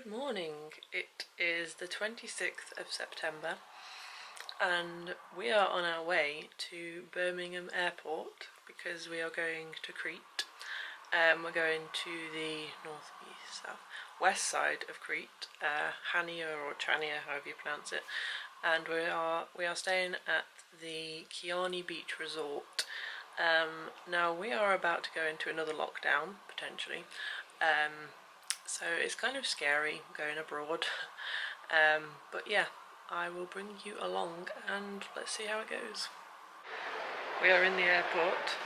Good morning. It is the 26th of September and we are on our way to Birmingham Airport because we are going to Crete. We're going to the west side of Crete, Chania or Chania, however you pronounce it, and we are staying at the Kiani Beach Resort. Now we are about to go into another lockdown potentially. So it's kind of scary going abroad, but yeah, I will bring you along and let's see how it goes. We are in the airport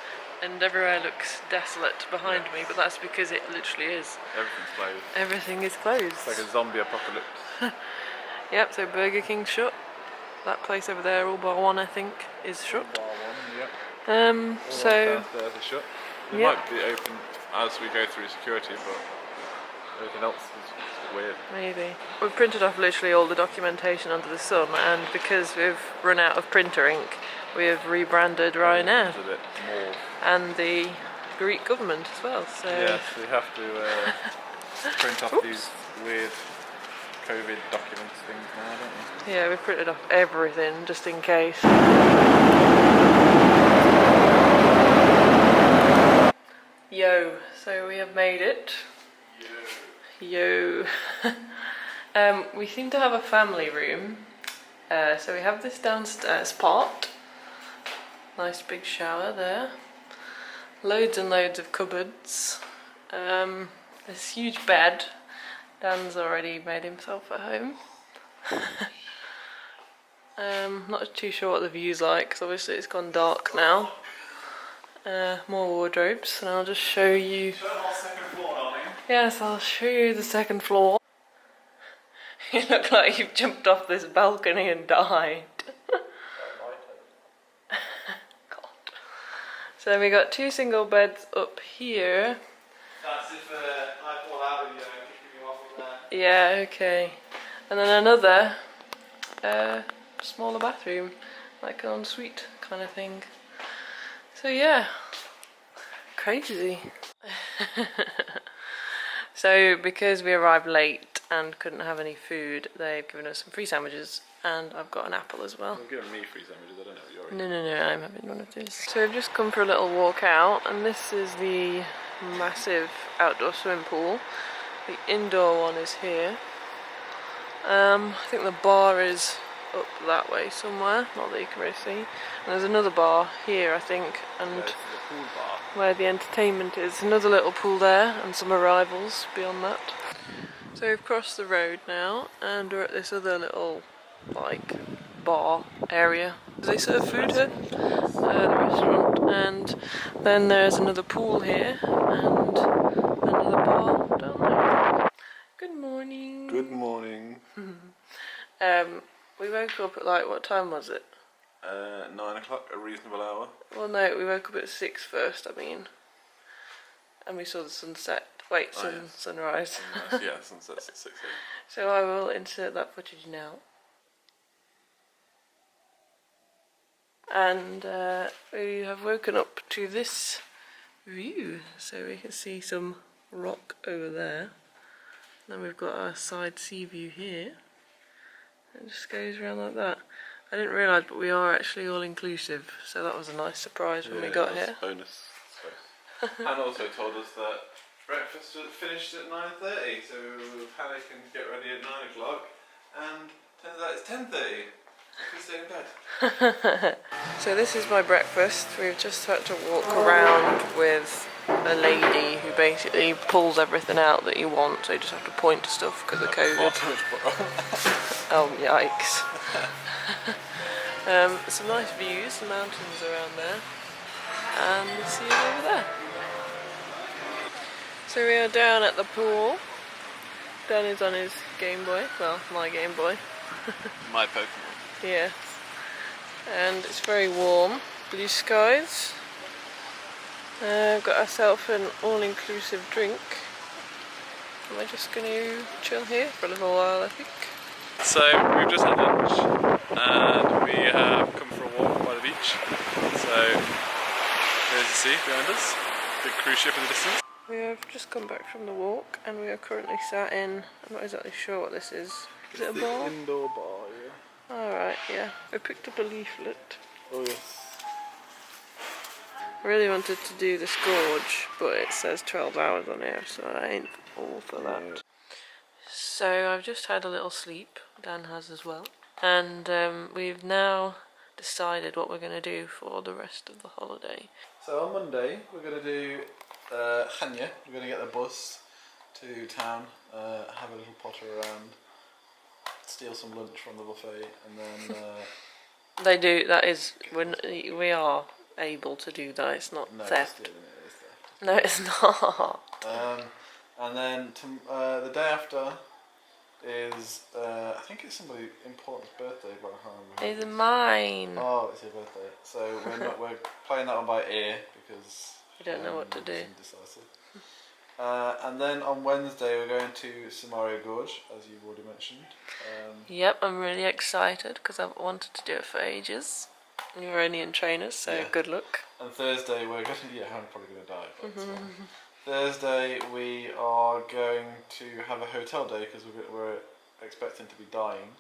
and everywhere looks desolate behind me, but that's because it literally is. Everything's closed. Everything is closed. It's like a zombie apocalypse. Yep, so Burger King's shut. That place over there, all bar one I think, is shut. Bar one, yep. So downstairs are shut. They yep. might be open as we go through security, but everything else is weird. Maybe. We've printed off literally all the documentation under the sun, and because we've run out of printer ink, we have rebranded Ryanair. It's a bit more. And the Greek government as well. So yes, we have to print off these weird COVID documents things now, don't we? yeah, we've printed off everything just in case. Yo, so we have made it. Yo. We seem to have a family room. So we have this downstairs part. Nice big shower there. Loads and loads of cupboards. This huge bed. Dan's already made himself at home. Not too sure what the view's like, because obviously it's gone dark now. More wardrobes, and I'll just show you. Show them our second floor, darling. Yes, I'll show you the second floor. You look like you've jumped off this balcony and died. God. So we got two single beds up here. That's if I fall out with you and kicking you off of there. Yeah, okay. And then another smaller bathroom, like an ensuite kind of thing. So yeah, crazy. So because we arrived late and couldn't have any food, they've given us some free sandwiches, and I've got an apple as well. You're giving me free sandwiches, I don't know what you're eating. No, I'm having one of these. So we've just come for a little walk out, and this is the massive outdoor swimming pool. The indoor one is here. I think the bar is up that way somewhere, not that you can really see. And there's another bar here, I think, and Yeah, it's the pool bar. where the entertainment is. Another little pool there, and some arrivals beyond that. So we've crossed the road now, and we're at this other little, like, bar area. Do they serve food here? The restaurant. And then there's another pool here, and another bar down there. Good morning. Good morning. We woke up at, like, what time was it? 9 o'clock, a reasonable hour. Well, no, we woke up at 6 first, I mean. And we saw the sunset. Wait, sunrise. Yeah, sunset's at 6 a.m. So I will insert that footage now. And we have woken up to this view. So we can see some rock over there. Then we've got our side sea view here. It just goes around like that. I didn't realise, but we are actually all inclusive, so that was a nice surprise when we got here. Bonus. And also told us that breakfast finished at 9:30, so we'll panic and get ready at 9 o'clock, and turns out it's 10:30. We stay in bed. So this is my breakfast. We've just had to walk around with a lady who basically pulls everything out that you want, so you just have to point to stuff because of COVID. Oh yikes. Some nice views, the mountains around there, and the sea over there. So we are down at the pool. Dan is on his Game Boy, well, my Game Boy. My Pokemon. Yes. And it's very warm, blue skies. I've got ourselves an all-inclusive drink. And we're just going to chill here for a little while, I think. So we've just had lunch and we have come for a walk by the beach. So there's the sea behind us, big cruise ship in the distance. We have just come back from the walk and we are currently sat in, I'm not exactly sure what this is. Is it a bar? Indoor bar, yeah. Alright, yeah. I picked up a leaflet. Oh yes. I really wanted to do this gorge, but it says 12 hours on here, so I ain't all for that. So I've just had a little sleep, Dan has as well, and we've now decided what we're going to do for the rest of the holiday. So on Monday we're going to do Chania. We're going to get the bus to town, have a little potter around, steal some lunch from the buffet, and then... They do, that is, we are able to do that, it's not theft. Stealing it is theft. No, it's not. And then the day after is, I think it's somebody important's birthday, but I can't remember. It's mine. Oh, it's your birthday. So we're playing that one by ear because I don't know what to do. Indecisive. And then on Wednesday we're going to Samaria Gorge, as you've already mentioned. Yep, I'm really excited because I've wanted to do it for ages. You're only in trainers, so Yeah. good luck. And Thursday we're going to, I'm probably going to die, but it's fine. Thursday we are going to have a hotel day because we're expecting to be dying,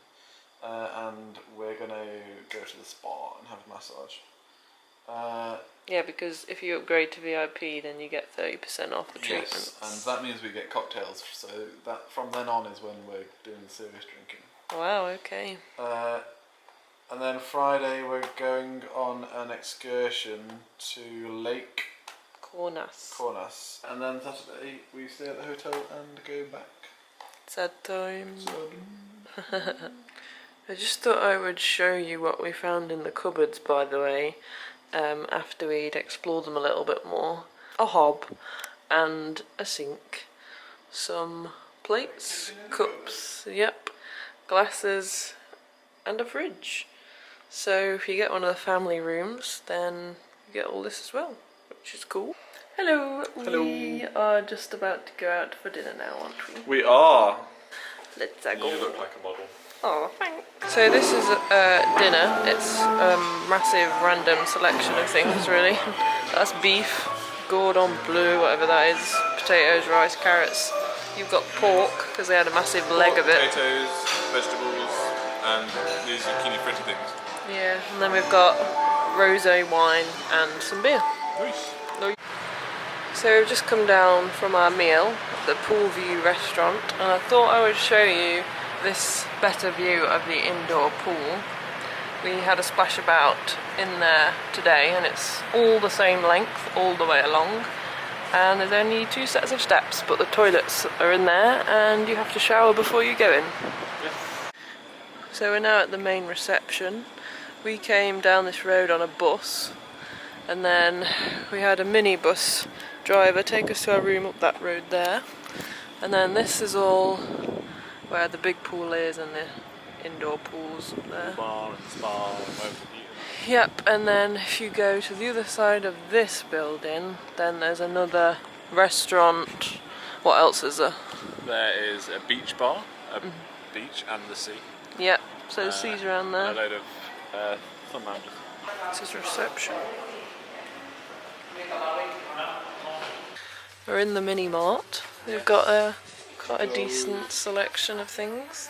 and we're going to go to the spa and have a massage. Yeah, because if you upgrade to VIP, then you get 30% off the treatments. Yes, and that means we get cocktails. So that from then on is when we're doing the serious drinking. Wow. Okay. And then Friday we're going on an excursion to Lake Cornas. And then Saturday we stay at the hotel and go back. Sad time. I just thought I would show you what we found in the cupboards, by the way, after we'd explored them a little bit more. A hob and a sink, some plates, cups, yep, glasses, and a fridge. So if you get one of the family rooms, then you get all this as well, which is cool. Hello. We are just about to go out for dinner now, aren't we? We are. Let's go. You look like a model. Oh, thanks. So this is dinner. It's a massive random selection of things, really. That's beef, cordon bleu, whatever that is, potatoes, rice, carrots. You've got pork, because they had a massive leg of it. Potatoes, vegetables, and these zucchini fritty things. Yeah, and then we've got rosé wine and some beer. Nice. So we've just come down from our meal at the Pool View restaurant, and I thought I would show you this better view of the indoor pool. We had a splash about in there today, and it's all the same length all the way along, and there's only 2 sets of steps, but the toilets are in there and you have to shower before you go in. Yes. So we're now at the main reception. We came down this road on a bus, and then we had a minibus driver take us to our room up that road there, and then this is all where the big pool is and the indoor pools up there. Bar and spa and whatever. Yep, and then if you go to the other side of this building, then there's another restaurant. What else is there? There is a beach bar, a beach and the sea. Yep, so the sea's around there. A load of sun lounges. This is reception. We're in the mini mart. We've got quite a decent selection of things,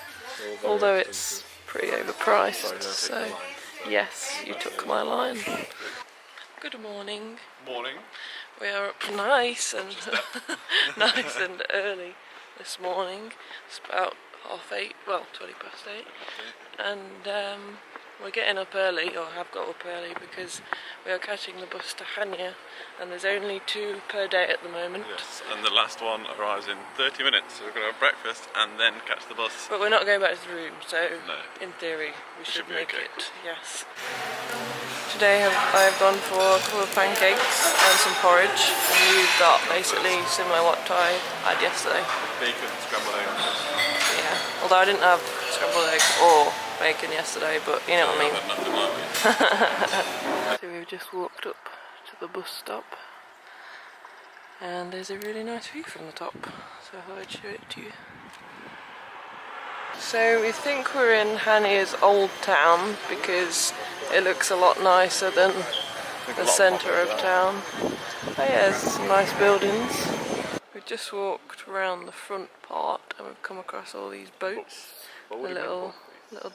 although it's pretty overpriced. So yes, you took my line. Good morning. Morning. We are up nice and nice and early this morning. It's about 8:30, well 8:20, and we're getting up early, or have got up early, because we are catching the bus to Chania, and there's only 2 per day at the moment. Yes, and the last one arrives in 30 minutes, so we're going to have breakfast and then catch the bus. But we're not going back to the room, so No. in theory we should be make okay. it, yes. Today I've gone for a couple of pancakes and some porridge, and you've got basically similar what I had yesterday. Bacon, scrambled eggs. Yeah, although I didn't have scrambled eggs or bacon yesterday, but you know what I mean. Nothing like it. So we've just walked up to the bus stop, and there's a really nice view from the top, so I thought I'd show it to you. So we think we're in Chania's old town because it looks a lot nicer than the centre of town. Oh yeah, there's some nice buildings. We've just walked around the front part and we've come across all these boats. A little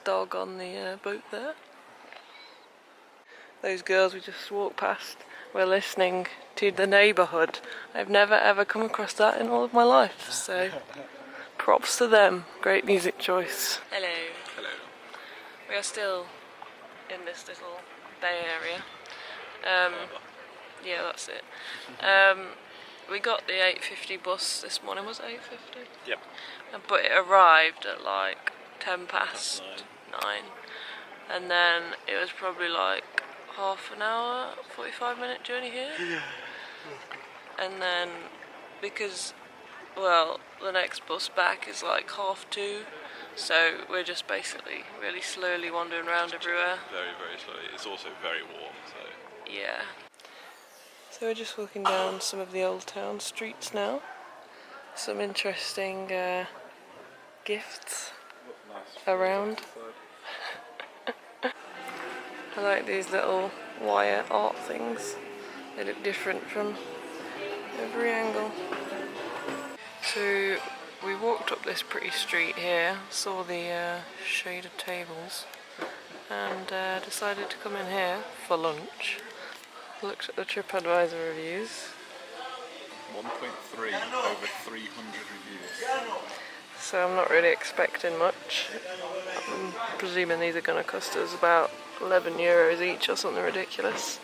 dog on the boat there. Those girls we just walked past were listening to The Neighbourhood. I've never ever come across that in all of my life, so props to them. Great music choice. Hello. Hello. We are still in this little bay area. Yeah, that's it. We got the 8:50 bus this morning. Was it 8:50? Yep. But it arrived at like 9 and then it was probably like half an hour, 45-minute journey here. Yeah. And then because, well, the next bus back is like 2:30, so we're just basically really slowly wandering around everywhere. Very, very slowly. It's also very warm, so... Yeah. So we're just walking down some of the old town streets now. Some interesting gifts around. I like these little wire art things. They look different from every angle. So we walked up this pretty street here, saw the shaded tables, and decided to come in here for lunch. Looked at the TripAdvisor reviews. 1.3 over 300 reviews. So I'm not really expecting much. I'm presuming these are going to cost us about €11 each or something ridiculous.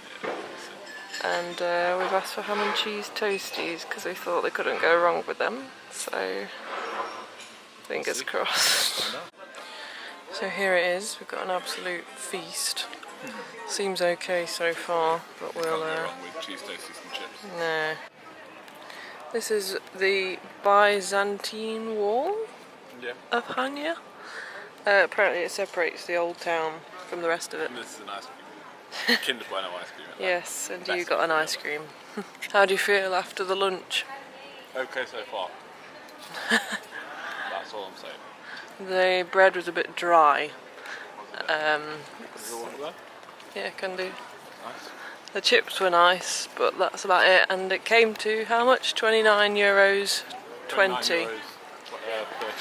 And we've asked for ham and cheese toasties because we thought they couldn't go wrong with them. So fingers crossed. So here it is. We've got an absolute feast. Seems okay so far, but we'll... Can't go wrong with cheese toasties and chips. No. This is the Byzantine Wall of Chania. Apparently it separates the old town from the rest of it. And this is an ice cream. Kinder Bueno ice cream. Yes, and you got an ice cream. How do you feel after the lunch? Okay so far. That's all I'm saying. The bread was a bit dry. Is there one there? Yeah, can do. Nice. The chips were nice, but that's about it. And it came to how much? €29.20. 30, yeah. I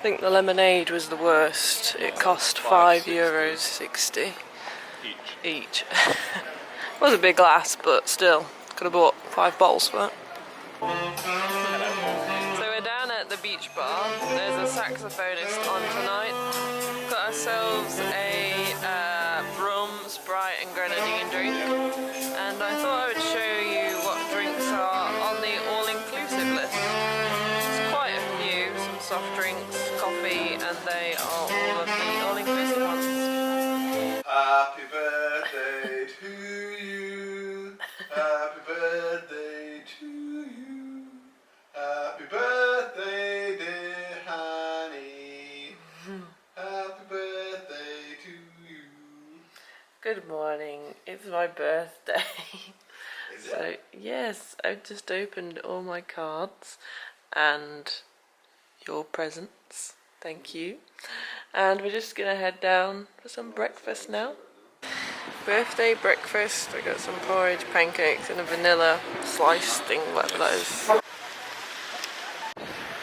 think the lemonade was the worst. It cost €5.60 each. It was a big glass, but still, could have bought 5 bottles for it. So we're down at the beach bar. There's a saxophonist on tonight. Got ourselves a rum, Sprite and grenadine drink. And I thought I would show you what drinks are on the all-inclusive list. It's quite a few, some soft drinks, coffee, and they are all of the all-inclusive ones. Happy birthday to you. Happy birthday to you. Happy birthday, dear honey. Happy birthday to you. Good morning, it's my birthday. Is So, it? yes, I've just opened all my cards and your presents. Thank you. And we're just gonna head down for some breakfast now. Birthday breakfast. I got some porridge, pancakes, and a vanilla slice thing, whatever that is.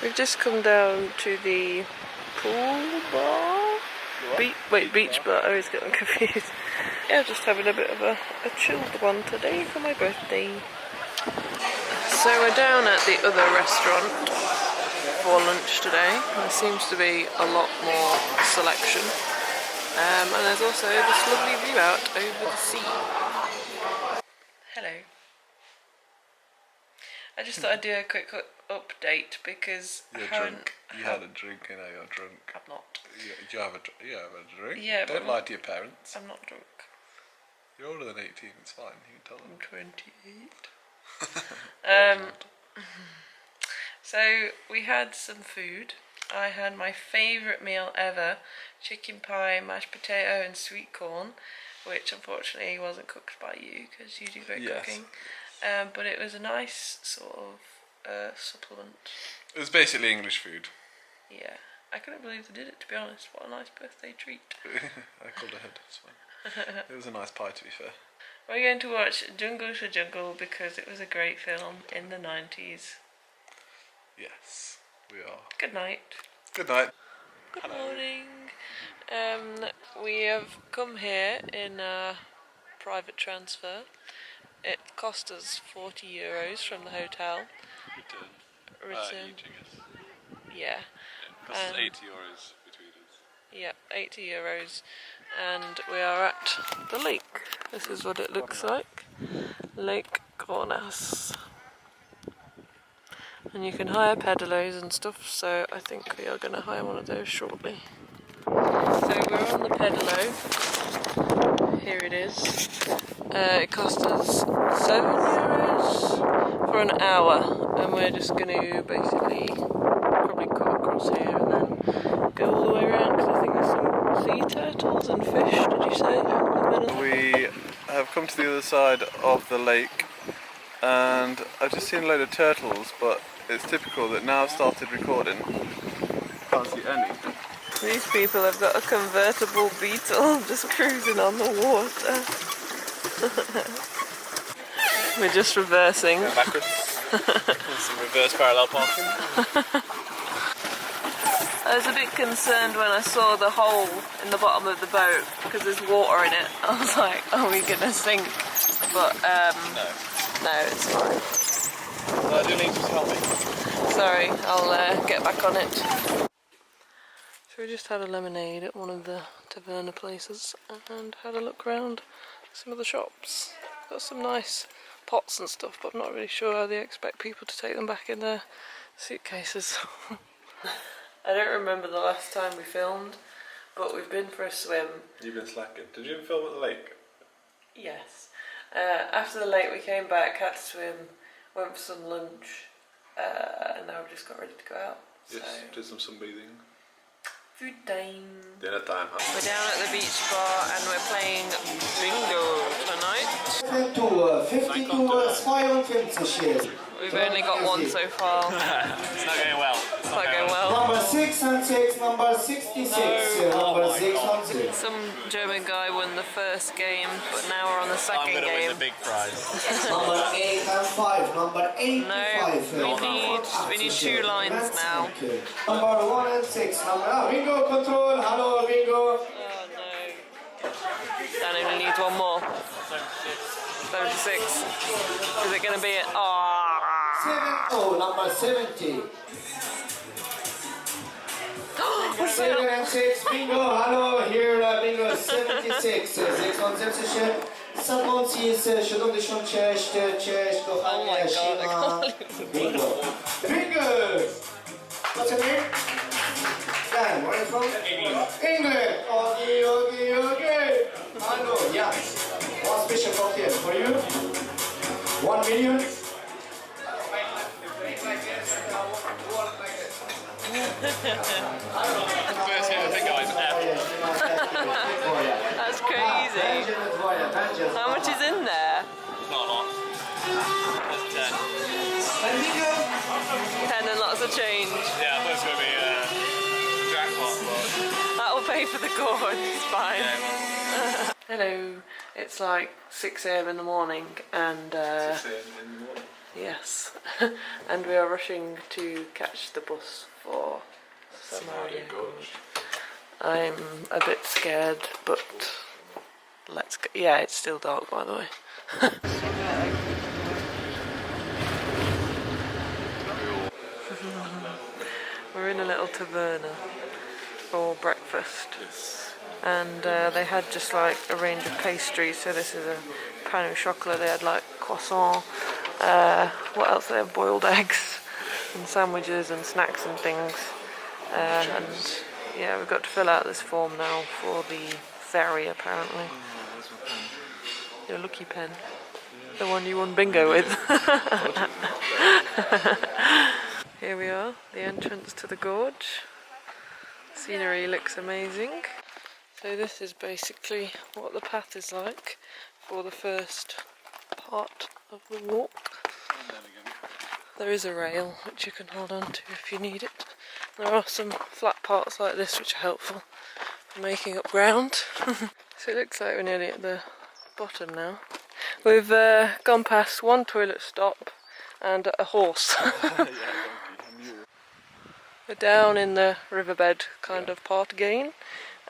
We've just come down to the pool bar? Beach bar. I always get them confused. Yeah, just having a bit of a chilled one today for my birthday. So we're down at the other restaurant for lunch today. There seems to be a lot more selection. And there's also this lovely view out over the sea. Hello. I just thought I'd do a quick update because You're drunk. You had a drink and now you're drunk. I'm not. You have a drink? Yeah, Don't but lie to your parents. I'm not drunk. You're older than 18, it's fine. You can tell them. I'm 28. So we had some food. I had my favourite meal ever, chicken pie, mashed potato and sweet corn, which unfortunately wasn't cooked by you because you do great cooking. But it was a nice sort of supplement. It was basically English food. Yeah, I couldn't believe they did it, to be honest. What a nice birthday treat. I called ahead, it's fine. It was a nice pie, to be fair. We're going to watch Jungle to Jungle because it was a great film in the 90s. Yes, we are. Good night. Good night. Good morning. We have come here in a private transfer. It cost us €40 from the hotel. Return. Each, I guess. Yeah. Costs us €80 between us. Yeah, €80. And we are at the lake. This is what it looks like. Lake Gornas. And you can hire pedalos and stuff, so I think we are going to hire one of those shortly. So we're on the pedalo. Here it is. It cost us €7 for an hour, and we're just going to basically probably cut across here and then go all the way around, because I think there's some sea turtles and fish, did you say? We have come to the other side of the lake, and I've just seen a load of turtles, but it's typical that now I've started recording. Can't see any. These people have got a convertible beetle just cruising on the water. We're just reversing. Go backwards. Some reverse parallel parking. I was a bit concerned when I saw the hole in the bottom of the boat because there's water in it. I was like, are we going to sink? But no, it's fine. No, do you need to help me? Sorry, I'll get back on it. So we just had a lemonade at one of the taverna places and had a look around some of the shops. Got some nice pots and stuff, but I'm not really sure how they expect people to take them back in their suitcases. I don't remember the last time we filmed, but we've been for a swim. You've been slacking. Did you film at the lake? Yes. After the lake we came back, had to swim, went for some lunch, and now we've just got ready to go out. Yes, did some sunbathing. Food time. Dinner time, huh? We're down at the beach bar and we're playing bingo tonight. 52 We've only got one so far. It's not going well. It's not going well. Number 6 and 6, number 66, number 600. Some German guy won the first game, but now we're on the second I'm going to game. win the big prize. Number 8 and 5, number 85. No, we need 2 lines now. Number 1 and 6, number bingo control, hello bingo. Oh no. Dan only needs one more. 76. Is it going to be it? Number 70. What's 7 it? and 6, bingo, hello, here bingo 76. 676, 56, 76, cześć, kochanie, siema. Bingo. Bingo! What's your name? Dan, where are you from? England. Okay. Hello, yeah. One special cocktail for you. 1 million. First hit, I think I was That's crazy. How much is in there? not a lot. That's 10. 10 and lots of change. Yeah, I thought it was going to be a jackpot, but That'll pay for the gorge, it's fine. yeah. Hello, it's like 6 AM in the morning and 6 a.m. in the morning. yes, and we are rushing to catch the bus for Samaria Gorge. I'm a bit scared, but let's go. Yeah, it's still dark by the way. We're in a little taverna for breakfast. Yes. And they had just like a range of pastries. So this is a pain au chocolat. They had like croissant. What else? They have boiled eggs and sandwiches and snacks and things. And yeah, we've got to fill out this form now for the ferry apparently. Where's my pen? Your lucky pen. The one you won bingo with. Here we are, the entrance to the gorge. Scenery looks amazing. So this is basically what the path is like for the first part of the walk. There is a rail which you can hold on to if you need it. There are some flat parts like this which are helpful for making up ground. So it looks like we're nearly at the bottom now. We've gone past one toilet stop and a horse. Yeah, donkey, a mule. We're down in the riverbed kind of part again,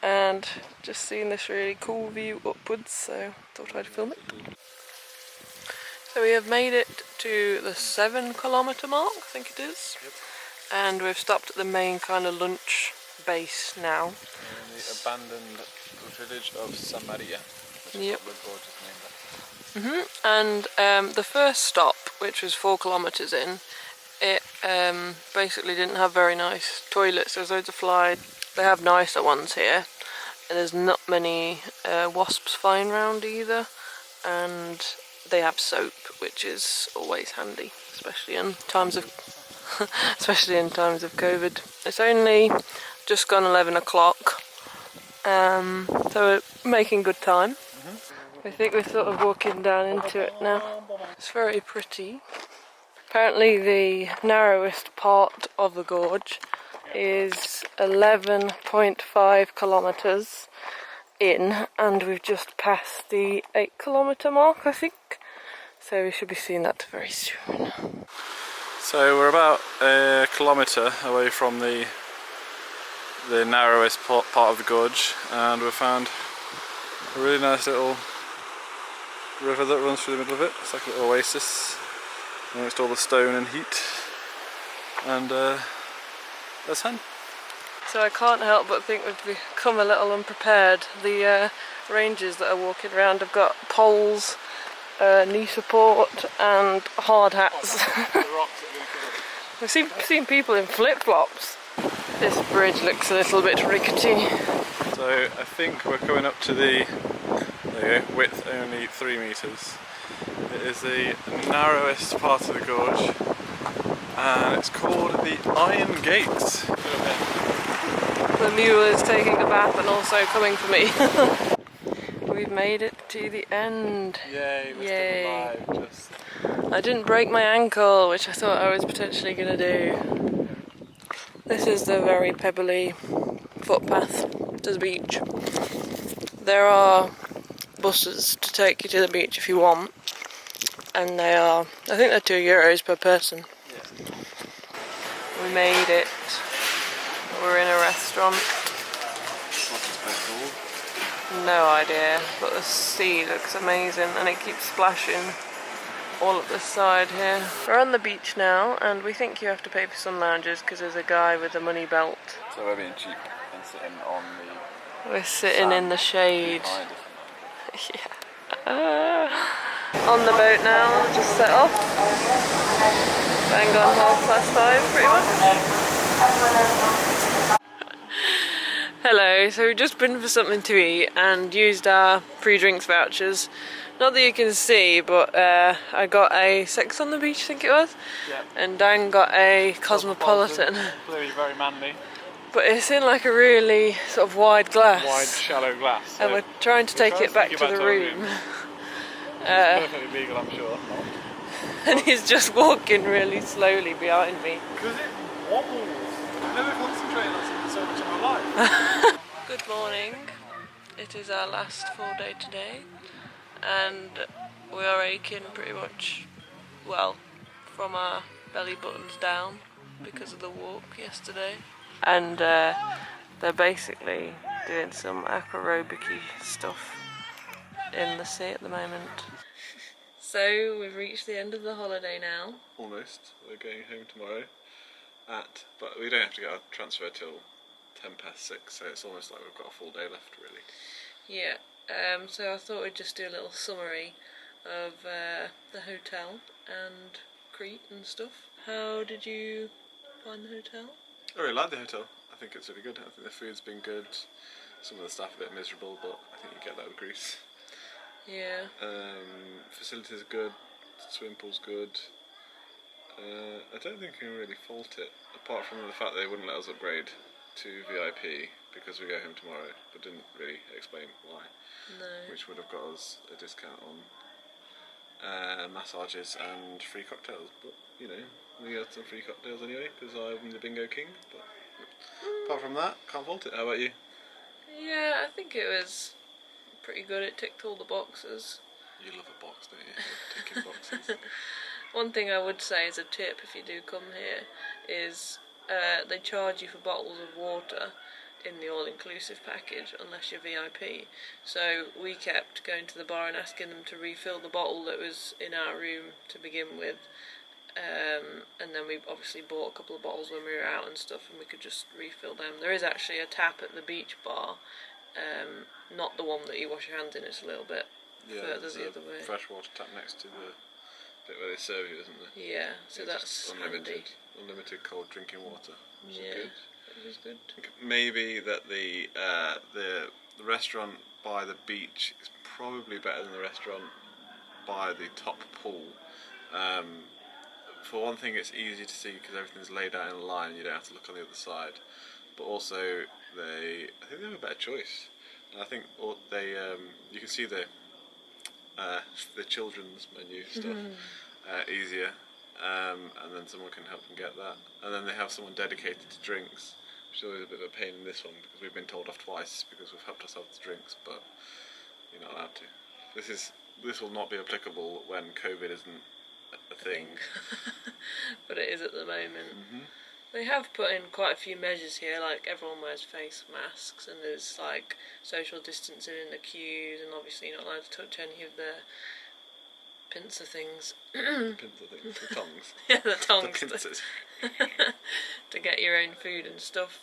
and just seeing this really cool view upwards, so thought I'd film it. So we have made it to the 7-kilometre mark, I think it is. Yep. And we've stopped at the main kind of lunch base now. In the abandoned village of Samaria. Yep. The gorge is named after. And the first stop, which was 4 kilometres in, it basically didn't have very nice toilets. There's loads of flies. They have nicer ones here. And there's not many wasps flying around either. And they have soap, which is always handy, especially in times of COVID. It's only just gone 11 o'clock, so we're making good time. I think we're sort of walking down into it now. It's very pretty. Apparently the narrowest part of the gorge is 11.5 kilometres in, and we've just passed the 8-kilometre mark, I think. So we should be seeing that very soon. So we're about a kilometre away from the narrowest part of the gorge, and we've found a really nice little river that runs through the middle of it. It's like a little oasis amongst all the stone and heat, and that's fun. So I can't help but think we've become a little unprepared. The rangers that are walking around have got poles, knee support and hard hats. We've seen people in flip-flops. This bridge looks a little bit rickety. So I think we're coming up to the, there you go, width only 3 metres. It is the narrowest part of the gorge, and it's called the Iron Gates. The mule is taking a bath and also coming for me. We've made it to the end. Yay, we're Yay. still alive. I didn't break my ankle, which I thought I was potentially going to do. This is the very pebbly footpath to the beach. There are buses to take you to the beach if you want, and they are, I think they're €2 per person. Yeah. We made it. We're in a restaurant. What's it called? No idea, but the sea looks amazing and it keeps splashing all up the side here. We're on the beach now, and we think you have to pay for some lounges because there's a guy with a money belt. So we're being cheap and sitting on the We're sitting in the shade. behind us. Yeah. On the boat now, just set off. Bang on 5:30 pretty much. Hello, so we've just been for something to eat and used our pre-drinks vouchers. Not that you can see, but I got a Sex on the Beach, I think it was, Yep. and Dan got a Cosmopolitan. Clearly very manly. But it's in like a really sort of wide glass. Wide, shallow glass. And we're trying to take it back to the room. Perfectly legal, I'm sure. And he's just walking really slowly behind me. Because it wobbles. I've never concentrated on something so much in my life. Good morning. It is our last full day today, and we are aching pretty much, well, from our belly buttons down because of the walk yesterday. And they're basically doing some acrobatic-y stuff in the sea at the moment. So we've reached the end of the holiday now. Almost. We're going home tomorrow but we don't have to get our transfer till 6:10, so it's almost like we've got a full day left, really. Yeah, so I thought we'd just do a little summary of the hotel and Crete and stuff. How did you find the hotel? I really like the hotel. I think it's really good. I think the food's been good. Some of the staff a bit miserable, but I think you get that with Greece. Yeah. Facilities are good. Swimming pool's good. I don't think you can really fault it, apart from the fact they wouldn't let us upgrade to VIP because we go home tomorrow, but didn't really explain why. No. Which would have got us a discount on massages and free cocktails, but you know, we got some free cocktails anyway because I'm the bingo king. But apart from that, can't fault it. How about you? Yeah, I think it was pretty good. It ticked all the boxes. You love a box, don't you? Ticking boxes. One thing I would say as a tip if you do come here is they charge you for bottles of water in the all-inclusive package unless you're VIP. So we kept going to the bar and asking them to refill the bottle that was in our room to begin with, and then we obviously bought a couple of bottles when we were out and stuff, and we could just refill them. There is actually a tap at the beach bar, not the one that you wash your hands in, it's a little bit further the other way. Freshwater tap next to the bit where they serve you, isn't there? Yeah, so that's unlimited cold drinking water, which is good. It was good. Maybe that the restaurant by the beach is probably better than the restaurant by the top pool. For one thing, it's easy to see because everything's laid out in a line. You don't have to look on the other side. But also, I think they have a better choice. And I think you can see the children's menu stuff easier, and then someone can help them get that. And then they have someone dedicated to drinks, which is always a bit of a pain in this one because we've been told off twice because we've helped ourselves to drinks, but you're not allowed to. This will not be applicable when COVID isn't a thing. But it is at the moment. They have put in quite a few measures here, like everyone wears face masks and there's like social distancing in the queues, and obviously you're not allowed to touch any of the pincer things. The tongs. Yeah, the tongs. The pincers. To get your own food and stuff.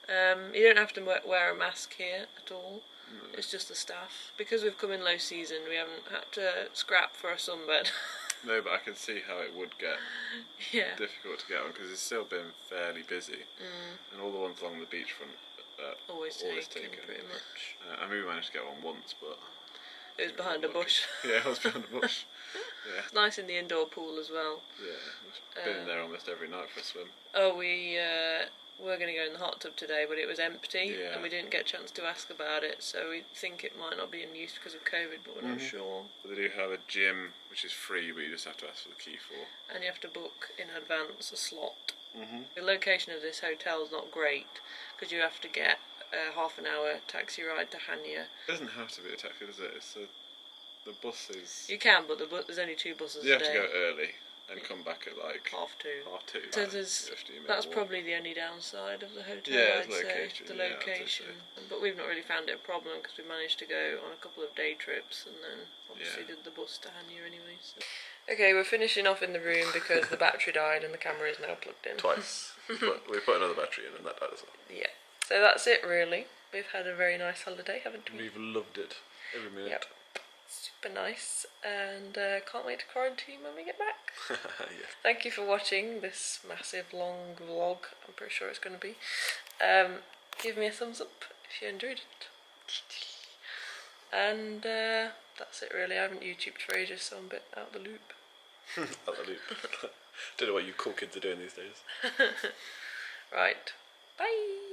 You don't have to wear a mask here at all. No. It's just the staff. Because we've come in low season, we haven't had to scrap for a sunbed. No, but I can see how it would get difficult to get on because it's still been fairly busy, and all the ones along the beachfront always taken pretty much. I mean, we managed to get one once, but it was behind a bush. Yeah, it was behind a bush. Yeah. It's nice in the indoor pool as well. Yeah, we've been in there almost every night for a swim. Oh, we were going to go in the hot tub today, but it was empty, and we didn't get a chance to ask about it, so we think it might not be in use because of COVID, but we're not sure. But they do have a gym, which is free, but you just have to ask for the key for. And you have to book in advance a slot. The location of this hotel is not great, because you have to get a half an hour taxi ride to Chania. It doesn't have to be a taxi, does it? It's the buses... You can, but there's only 2 buses a day. You have to go early and come back at like half two. So that's probably the only downside of the hotel. Yeah, I'd say, the location. But we've not really found it a problem because we managed to go on a couple of day trips and then obviously did the bus to Chania anyway. So. Okay, we're finishing off in the room because the battery died and the camera is now plugged in. Twice. we put another battery in and that died as well. Yeah. So that's it really. We've had a very nice holiday, haven't we? We've loved it. Every minute. Yep. Super nice, and can't wait to quarantine when we get back. Thank you for watching this massive long vlog. I'm pretty sure it's going to be. Give me a thumbs up if you enjoyed it. And that's it really. I haven't YouTubed for ages, so I'm a bit out of the loop. Out of the loop. Don't know what you cool kids are doing these days. Right. Bye.